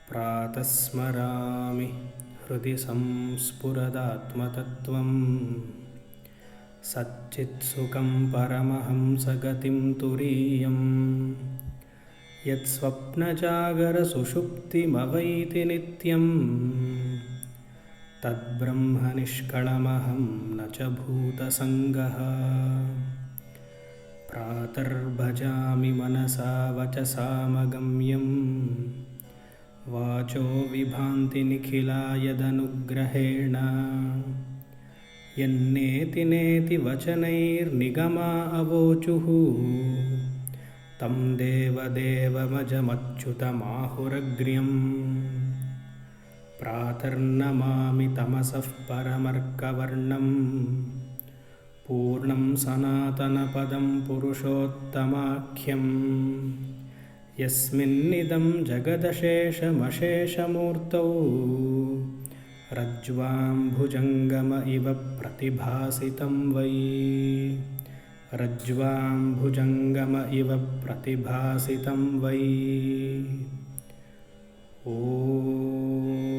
प्रातः स्मरामि हृदि संस्फुरदात्मतत्त्वं सच्चित्सुखं परमहंसगतिं तुरीयं यत्स्वप्नजागरसुषुप्तिमवैति नित्यं तद्ब्रह्मनिष्कळमहं न च भूतसङ्गः। प्रातर्भजामि मनसा वचसामगम्यं वाचो विभान्ति निखिला यदनुग्रहेण यन्नेति नेति वचनैर्निगमा अवोचुः तं देवदेवमजमच्युतमाहुरग्र्यम्। प्रातर्नमामि तमसः परमर्कवर्णं पूर्णं सनातनपदं पुरुषोत्तमाख्यं यस्मिन्निदं जगदशेषमशेषमूर्तौ रज्ज्वां भुजङ्गम इव प्रतिभासितं वै। रज्ज्वां भुजङ्गम इव प्रतिभासितं वै। ॐ